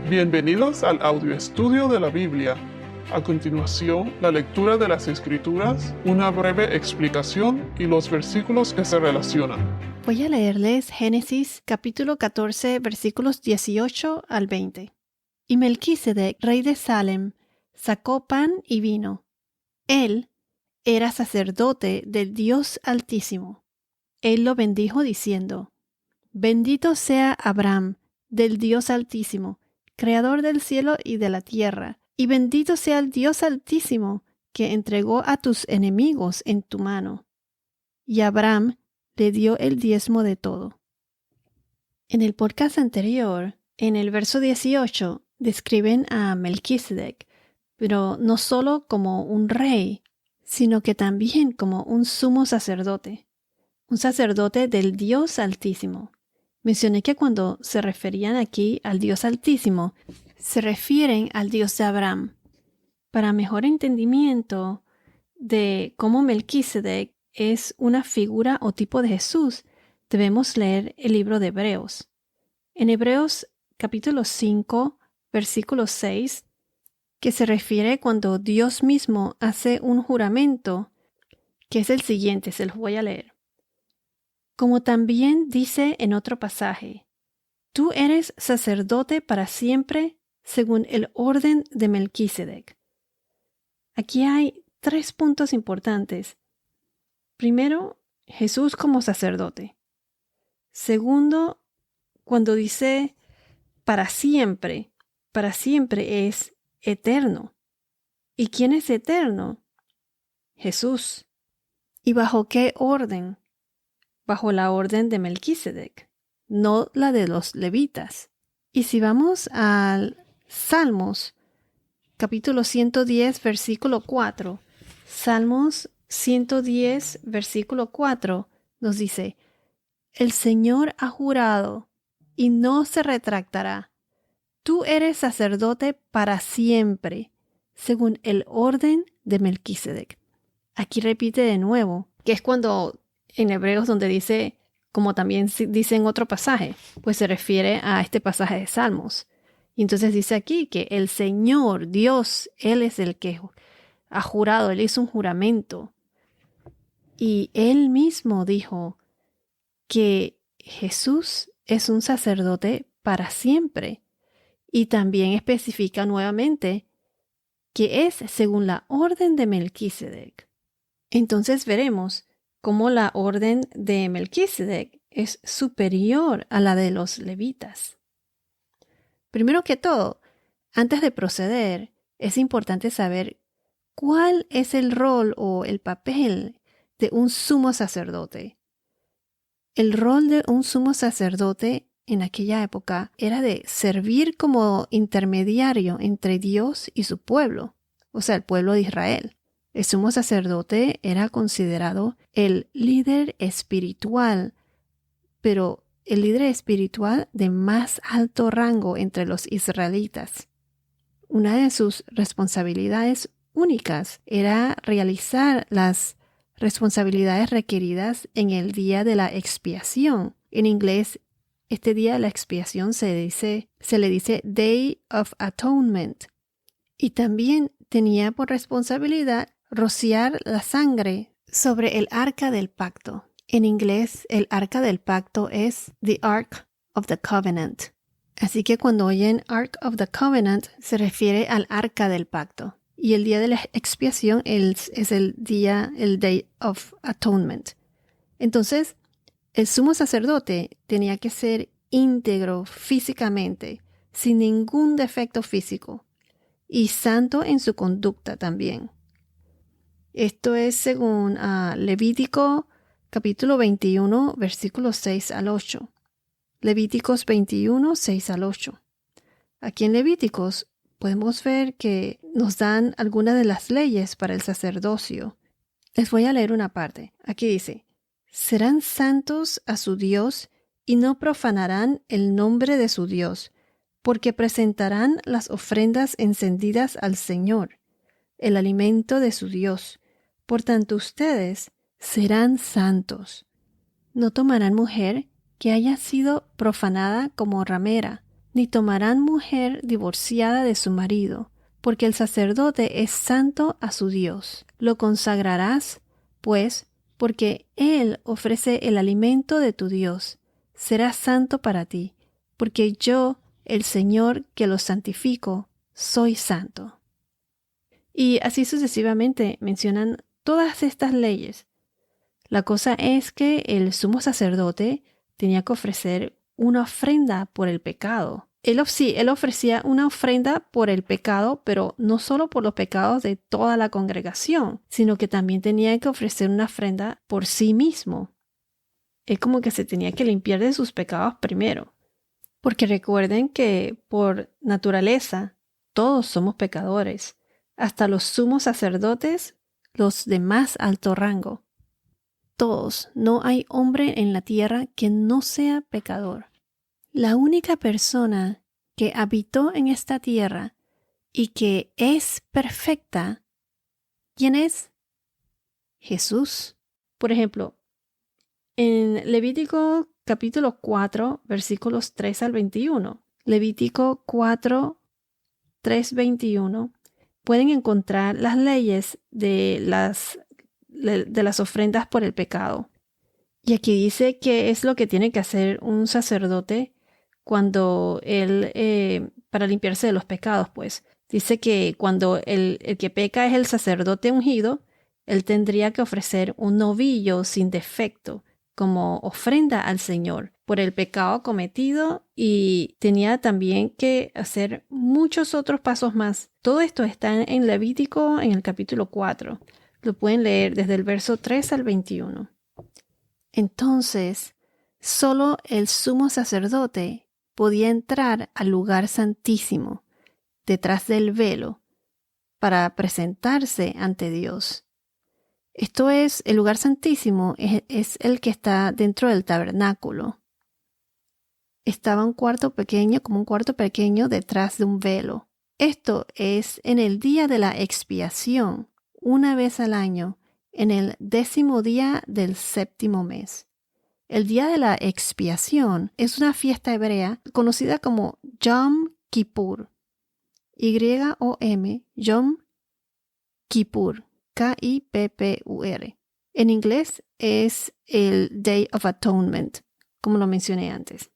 Bienvenidos al audio estudio de la Biblia. A continuación, la lectura de las Escrituras, una breve explicación y los versículos que se relacionan. Voy a leerles Génesis capítulo 14, versículos 18 al 20. Y Melquisedec, rey de Salem, sacó pan y vino. Él era sacerdote del Dios Altísimo. Él lo bendijo diciendo: Bendito sea Abraham, del Dios Altísimo, creador del cielo y de la tierra, y bendito sea el Dios Altísimo, que entregó a tus enemigos en tu mano. Y Abraham le dio el diezmo de todo. En el podcast anterior, en el verso 18, describen a Melquisedec, pero no solo como un rey, sino que también como un sumo sacerdote, un sacerdote del Dios Altísimo. Mencioné que cuando se referían aquí al Dios Altísimo, se refieren al Dios de Abraham. Para mejor entendimiento de cómo Melquisedec es una figura o tipo de Jesús, debemos leer el libro de Hebreos. En Hebreos capítulo 5, versículo 6, que se refiere cuando Dios mismo hace un juramento, que es el siguiente, se los voy a leer. Como también dice en otro pasaje, tú eres sacerdote para siempre según el orden de Melquisedec. Aquí hay 3 puntos importantes. Primero, Jesús como sacerdote. Segundo, cuando dice para siempre es eterno. ¿Y quién es eterno? Jesús. ¿Y bajo qué orden? Bajo la orden de Melquisedec, no la de los levitas. Y si vamos al Salmos, capítulo 110, versículo 4, Salmos 110, versículo 4, nos dice: El Señor ha jurado y no se retractará. Tú eres sacerdote para siempre, según el orden de Melquisedec. Aquí repite de nuevo, que es cuando en Hebreos donde dice, como también dice en otro pasaje, pues se refiere a este pasaje de Salmos. Y entonces dice aquí que el Señor, Dios, Él es el que ha jurado, Él hizo un juramento. Y Él mismo dijo que Jesús es un sacerdote para siempre. Y también especifica nuevamente que es según la orden de Melquisedec. Entonces veremos cómo la orden de Melquisedec es superior a la de los levitas. Primero que todo, antes de proceder, es importante saber cuál es el rol o el papel de un sumo sacerdote. El rol de un sumo sacerdote en aquella época era de servir como intermediario entre Dios y su pueblo, o sea, el pueblo de Israel. El sumo sacerdote era considerado el líder espiritual, pero el líder espiritual de más alto rango entre los israelitas. Una de sus responsabilidades únicas era realizar las responsabilidades requeridas en el día de la expiación. En inglés, este día de la expiación se le dice Day of Atonement. Y también tenía por responsabilidad rociar la sangre sobre el arca del pacto. En inglés, el arca del pacto es the Ark of the Covenant. Así que cuando oyen Ark of the Covenant, se refiere al arca del pacto. Y el día de la expiación es el Day of Atonement. Entonces, el sumo sacerdote tenía que ser íntegro físicamente, sin ningún defecto físico, y santo en su conducta también. Esto es según Levítico capítulo 21, versículos 6 al 8. Levíticos 21, 6 al 8. Aquí en Levíticos podemos ver que nos dan algunas de las leyes para el sacerdocio. Les voy a leer una parte. Aquí dice: serán santos a su Dios y no profanarán el nombre de su Dios, porque presentarán las ofrendas encendidas al Señor, el alimento de su Dios. Por tanto, ustedes serán santos. No tomarán mujer que haya sido profanada como ramera, ni tomarán mujer divorciada de su marido, porque el sacerdote es santo a su Dios. Lo consagrarás, pues, porque él ofrece el alimento de tu Dios. Será santo para ti, porque yo, el Señor que lo santifico, soy santo. Y así sucesivamente mencionan todas estas leyes. La cosa es que el sumo sacerdote tenía que ofrecer una ofrenda por el pecado. Él ofrecía una ofrenda por el pecado, pero no solo por los pecados de toda la congregación, sino que también tenía que ofrecer una ofrenda por sí mismo. Es como que se tenía que limpiar de sus pecados primero. Porque recuerden que por naturaleza todos somos pecadores, hasta los sumos sacerdotes, los de más alto rango. Todos, no hay hombre en la tierra que no sea pecador. La única persona que habitó en esta tierra y que es perfecta, ¿quién es? Jesús. Por ejemplo, en Levítico capítulo 4, versículos 3 al 21. Levítico 4, 3, 21. Pueden encontrar las leyes de las ofrendas por el pecado. Y aquí dice qué es lo que tiene que hacer un sacerdote cuando él, para limpiarse de los pecados, pues. Dice que cuando el que peca es el sacerdote ungido, él tendría que ofrecer un novillo sin defecto como ofrenda al Señor por el pecado cometido, y tenía también que hacer muchos otros pasos más. Todo esto está en Levítico en el capítulo 4. Lo pueden leer desde el verso 3 al 21. Entonces, solo el sumo sacerdote podía entrar al lugar santísimo, detrás del velo, para presentarse ante Dios. Esto es, el lugar santísimo es el que está dentro del tabernáculo. Estaba un cuarto pequeño, como un cuarto pequeño detrás de un velo. Esto es en el día de la expiación, una vez al año, en el 10º día del 7º mes. El día de la expiación es una fiesta hebrea conocida como Yom Kippur. Y-O-M, Yom Kippur, K-I-P-P-U-R. En inglés es el Day of Atonement, como lo mencioné antes.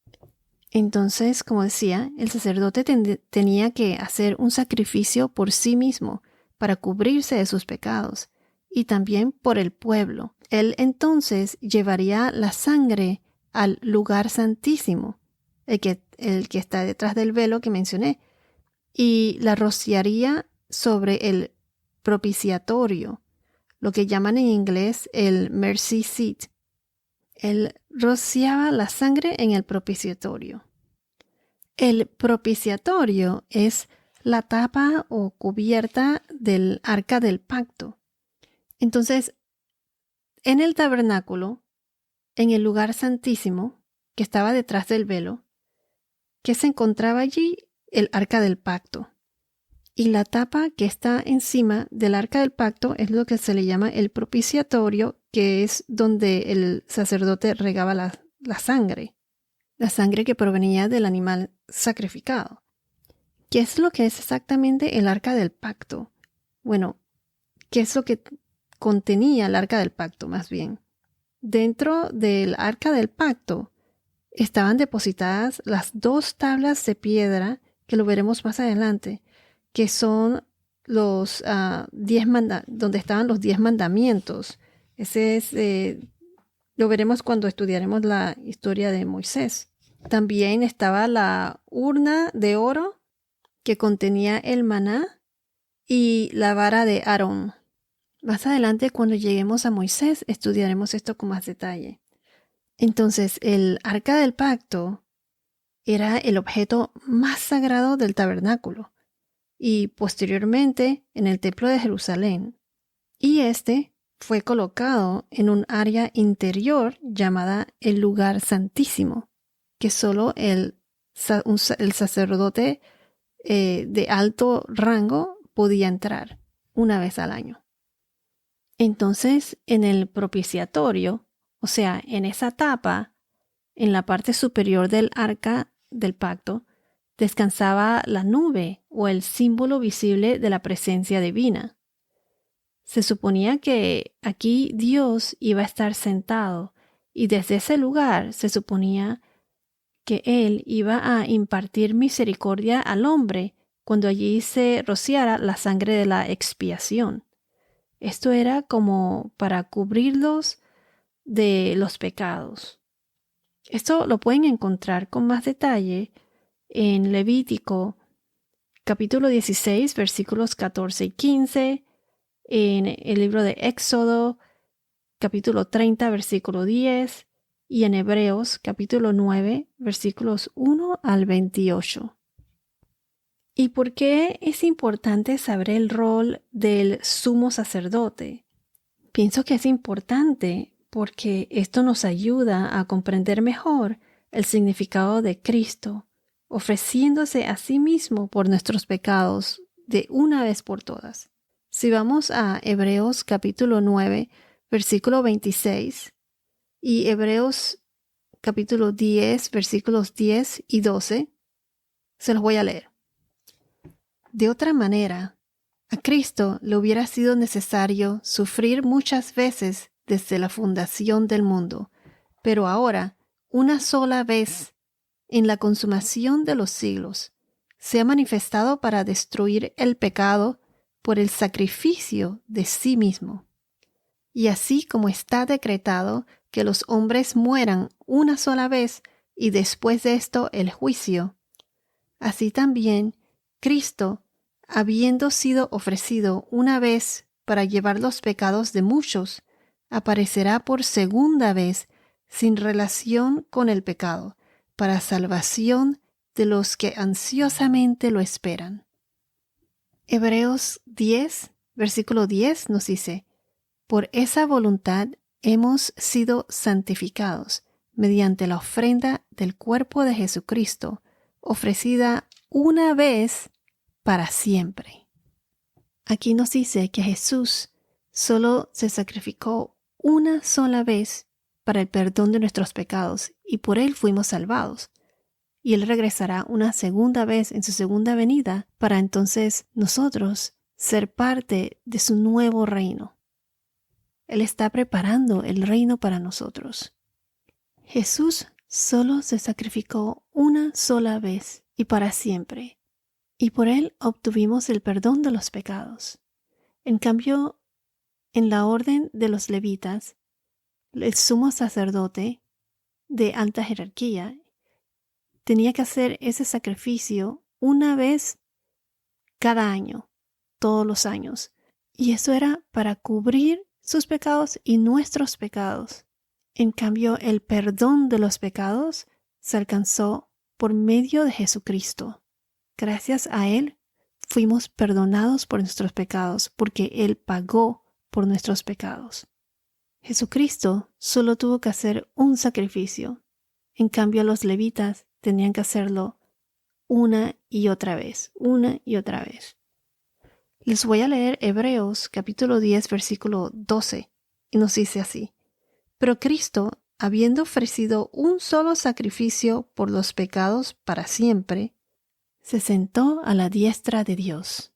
Entonces, como decía, el sacerdote tenía que hacer un sacrificio por sí mismo para cubrirse de sus pecados y también por el pueblo. Él entonces llevaría la sangre al lugar santísimo, el que está detrás del velo que mencioné, y la rociaría sobre el propiciatorio, lo que llaman en inglés el mercy seat. Él rociaba la sangre en el propiciatorio. El propiciatorio es la tapa o cubierta del arca del pacto. Entonces, en el tabernáculo, en el lugar santísimo, que estaba detrás del velo, que se encontraba allí el arca del pacto. Y la tapa que está encima del arca del pacto es lo que se le llama el propiciatorio, que es donde el sacerdote regaba la sangre que provenía del animal sacrificado. ¿Qué es lo que es exactamente el arca del pacto? Bueno, ¿qué es lo que contenía el arca del pacto, más bien? Dentro del arca del pacto estaban depositadas las 2 tablas de piedra, que lo veremos más adelante, que son los donde estaban los 10 mandamientos. Ese es, lo veremos cuando estudiaremos la historia de Moisés. También estaba la urna de oro que contenía el maná y la vara de Aarón. Más adelante, cuando lleguemos a Moisés, estudiaremos esto con más detalle. Entonces, el arca del pacto era el objeto más sagrado del tabernáculo y posteriormente en el templo de Jerusalén. Y este fue colocado en un área interior llamada el lugar santísimo, que solo el sacerdote de alto rango podía entrar una vez al año. Entonces, en el propiciatorio, o sea, en esa tapa, en la parte superior del arca del pacto, descansaba la nube o el símbolo visible de la presencia divina. Se suponía que aquí Dios iba a estar sentado y desde ese lugar se suponía que Él iba a impartir misericordia al hombre cuando allí se rociara la sangre de la expiación. Esto era como para cubrirlos de los pecados. Esto lo pueden encontrar con más detalle en Levítico capítulo 16, versículos 14 y 15, en el libro de Éxodo capítulo 30, versículo 10, y en Hebreos capítulo 9, versículos 1 al 28. ¿Y por qué es importante saber el rol del sumo sacerdote? Pienso que es importante porque esto nos ayuda a comprender mejor el significado de Cristo, ofreciéndose a sí mismo por nuestros pecados de una vez por todas. Si vamos a Hebreos capítulo 9, versículo 26 y Hebreos capítulo 10, versículos 10 y 12, se los voy a leer. De otra manera, a Cristo le hubiera sido necesario sufrir muchas veces desde la fundación del mundo, pero ahora, una sola vez, en la consumación de los siglos, se ha manifestado para destruir el pecado por el sacrificio de sí mismo. Y así como está decretado que los hombres mueran una sola vez y después de esto el juicio, así también Cristo, habiendo sido ofrecido una vez para llevar los pecados de muchos, aparecerá por segunda vez sin relación con el pecado, para salvación de los que ansiosamente lo esperan. Hebreos 10, versículo 10 nos dice: por esa voluntad hemos sido santificados mediante la ofrenda del cuerpo de Jesucristo, ofrecida una vez para siempre. Aquí nos dice que Jesús solo se sacrificó una sola vez para el perdón de nuestros pecados y por él fuimos salvados. Y él regresará una segunda vez en su segunda venida para entonces nosotros ser parte de su nuevo reino. Él está preparando el reino para nosotros. Jesús solo se sacrificó una sola vez y para siempre, y por él obtuvimos el perdón de los pecados. En cambio, en la orden de los levitas, el sumo sacerdote de alta jerarquía tenía que hacer ese sacrificio una vez cada año, todos los años, y eso era para cubrir sus pecados y nuestros pecados. En cambio, el perdón de los pecados se alcanzó por medio de Jesucristo. Gracias a Él fuimos perdonados por nuestros pecados porque Él pagó por nuestros pecados. Jesucristo solo tuvo que hacer un sacrificio. En cambio, los levitas tenían que hacerlo una y otra vez, una y otra vez. Les voy a leer Hebreos capítulo 10, versículo 12, y nos dice así: pero Cristo, habiendo ofrecido un solo sacrificio por los pecados para siempre, se sentó a la diestra de Dios,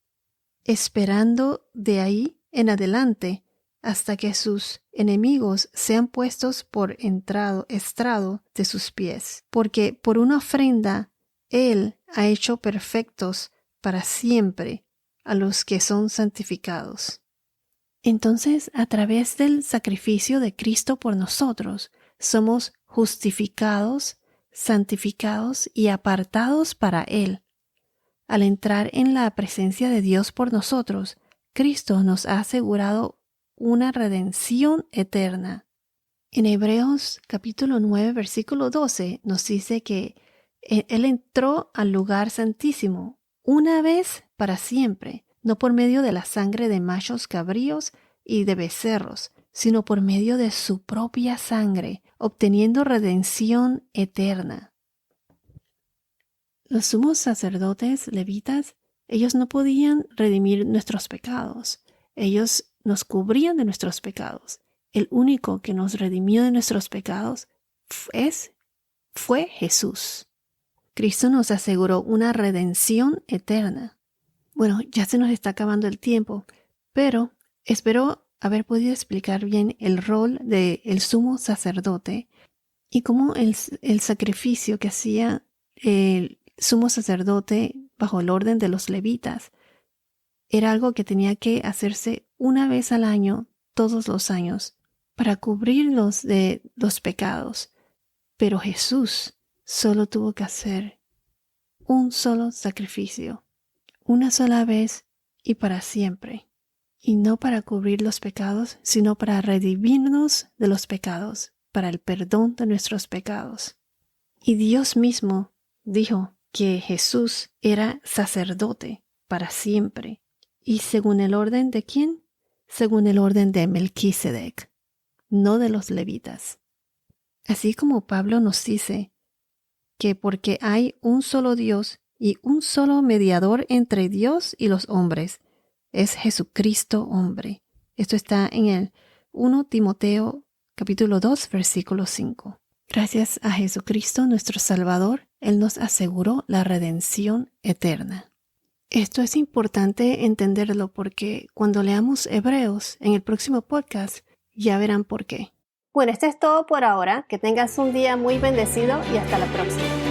esperando de ahí en adelante hasta que sus enemigos sean puestos por estrado de sus pies, porque por una ofrenda Él ha hecho perfectos para siempre a los que son santificados. Entonces, a través del sacrificio de Cristo por nosotros, somos justificados, santificados y apartados para Él. Al entrar en la presencia de Dios por nosotros, Cristo nos ha asegurado una redención eterna. En Hebreos capítulo 9, versículo 12 nos dice que Él entró al lugar santísimo una vez para siempre, no por medio de la sangre de machos cabríos y de becerros, sino por medio de su propia sangre, obteniendo redención eterna. Los sumos sacerdotes levitas, ellos no podían redimir nuestros pecados. Ellos nos cubrían de nuestros pecados. El único que nos redimió de nuestros pecados fue Jesús. Cristo nos aseguró una redención eterna. Bueno, ya se nos está acabando el tiempo, pero espero haber podido explicar bien el rol del sumo sacerdote y cómo el sacrificio que hacía el sumo sacerdote bajo el orden de los levitas era algo que tenía que hacerse una vez al año, todos los años, para cubrirlos de los pecados. Pero Jesús solo tuvo que hacer un solo sacrificio, una sola vez y para siempre. Y no para cubrir los pecados, sino para redimirnos de los pecados, para el perdón de nuestros pecados. Y Dios mismo dijo que Jesús era sacerdote para siempre. ¿Y según el orden de quién? Según el orden de Melquisedec, no de los levitas. Así como Pablo nos dice que porque hay un solo Dios y un solo mediador entre Dios y los hombres, es Jesucristo hombre. Esto está en el 1 Timoteo capítulo 2 versículo 5. Gracias a Jesucristo nuestro Salvador, Él nos aseguró la redención eterna. Esto es importante entenderlo porque cuando leamos Hebreos en el próximo podcast ya verán por qué. Bueno, esto es todo por ahora. Que tengas un día muy bendecido y hasta la próxima.